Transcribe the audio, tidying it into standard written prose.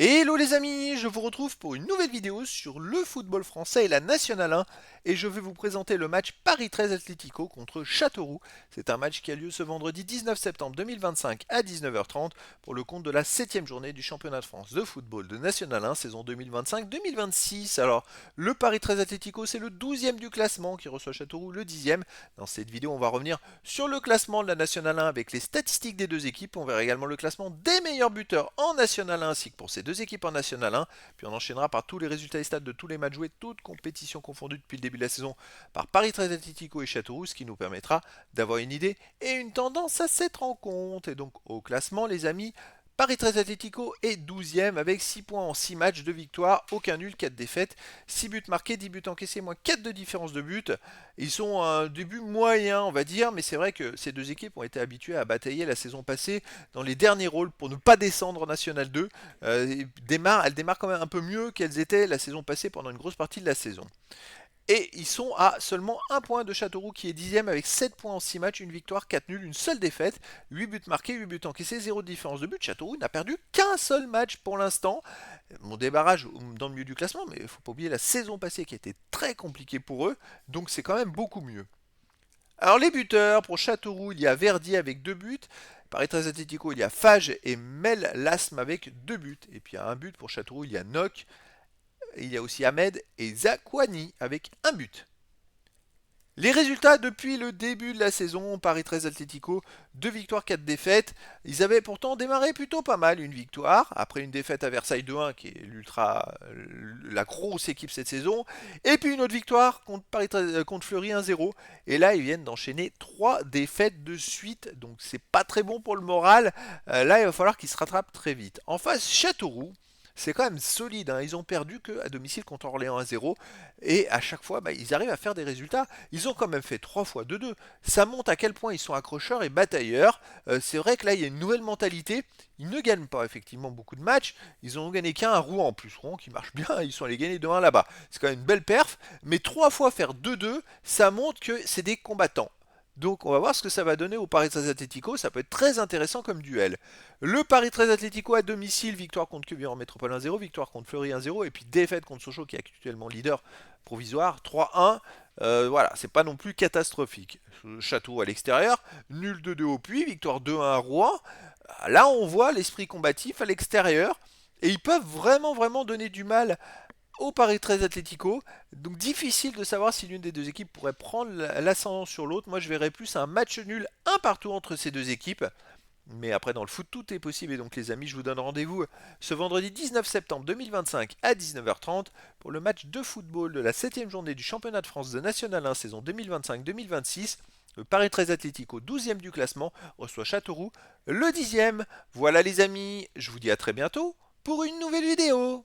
Hello les amis, je vous retrouve pour une nouvelle vidéo sur le football français et la Nationale 1 et je vais vous présenter le match Paris 13 Atlético contre Châteauroux. C'est un match qui a lieu ce vendredi 19 septembre 2025 à 19h30 pour le compte de la 7e journée du championnat de France de football de Nationale 1 saison 2025-2026. Alors le Paris 13 Atlético c'est le 12e du classement qui reçoit Châteauroux le 10e. Dans cette vidéo on va revenir sur le classement de la Nationale 1 avec les statistiques des deux équipes. On verra également le classement des meilleurs buteurs en Nationale 1 ainsi que pour ces deux équipes en National 1. Puis on enchaînera par tous les résultats et stats de tous les matchs joués, toutes compétitions confondues depuis le début de la saison par Paris 13 Atlético et Châteauroux, ce qui nous permettra d'avoir une idée et une tendance à cette rencontre. Et donc au classement les amis, Paris 13 Atlético est 12e avec 6 points en 6 matchs, 2 victoires, aucun nul, 4 défaites, 6 buts marqués, 10 buts encaissés, moins 4 de différence de but. Ils sont à un début moyen, on va dire, mais c'est vrai que ces deux équipes ont été habituées à batailler la saison passée dans les derniers rôles pour ne pas descendre en National 2. Elles démarrent quand même un peu mieux qu'elles étaient la saison passée pendant une grosse partie de la saison. Et ils sont à seulement un point de Châteauroux qui est 10e avec 7 points en 6 matchs, une victoire, 4 nuls, une seule défaite, 8 buts marqués, 8 buts encaissés, 0 de différence de but. Châteauroux n'a perdu qu'un seul match pour l'instant. Mon débarrage dans le milieu du classement, mais il ne faut pas oublier la saison passée qui a été très compliquée pour eux, donc c'est quand même beaucoup mieux. Alors les buteurs, pour Châteauroux, il y a Verdier avec 2 buts. Paris 13 Atlético, il y a Fage et Mel Lasme avec 2 buts. Et puis à un but pour Châteauroux, il y a Nock. Il y a aussi Ahmed et Zakwani avec un but. Les résultats depuis le début de la saison, Paris 13 Atlético, 2 victoires, 4 défaites. Ils avaient pourtant démarré plutôt pas mal, une victoire, après une défaite à Versailles 2-1, qui est la grosse équipe cette saison, et puis une autre victoire contre Fleury 1-0. Et là, ils viennent d'enchaîner 3 défaites de suite, donc c'est pas très bon pour le moral. Là, il va falloir qu'ils se rattrapent très vite. En face, Châteauroux. C'est quand même solide, hein. Ils ont perdu que à domicile contre Orléans 1-0 et à chaque fois ils arrivent à faire des résultats. Ils ont quand même fait 3 fois 2-2. Ça montre à quel point ils sont accrocheurs et batailleurs. C'est vrai que là il y a une nouvelle mentalité. Ils ne gagnent pas effectivement beaucoup de matchs. Ils ont gagné qu'un à Rouen en plus. Rouen qui marche bien, ils sont allés gagner 2-1 là-bas. C'est quand même une belle perf. Mais 3 fois faire 2-2, ça montre que c'est des combattants. Donc on va voir ce que ça va donner au Paris 13 Atlético, ça peut être très intéressant comme duel. Le Paris 13 Atlético à domicile, victoire contre Quevilly en métropole 1-0, victoire contre Fleury 1-0, et puis défaite contre Sochaux qui est actuellement leader provisoire 3-1. Voilà, c'est pas non plus catastrophique. Château à l'extérieur, nul 2-2 au Puy, victoire 2-1 à Rouen. Là on voit l'esprit combatif à l'extérieur, et ils peuvent vraiment donner du mal au Paris 13 Atlético. Donc difficile de savoir si l'une des deux équipes pourrait prendre l'ascendant sur l'autre. Moi je verrais plus un match nul un partout entre ces deux équipes. Mais après dans le foot tout est possible et donc les amis je vous donne rendez-vous ce vendredi 19 septembre 2025 à 19h30 pour le match de football de la 7e journée du championnat de France de National 1 saison 2025-2026. Le Paris 13 Atlético 12e du classement reçoit Châteauroux le 10e. Voilà les amis, je vous dis à très bientôt pour une nouvelle vidéo.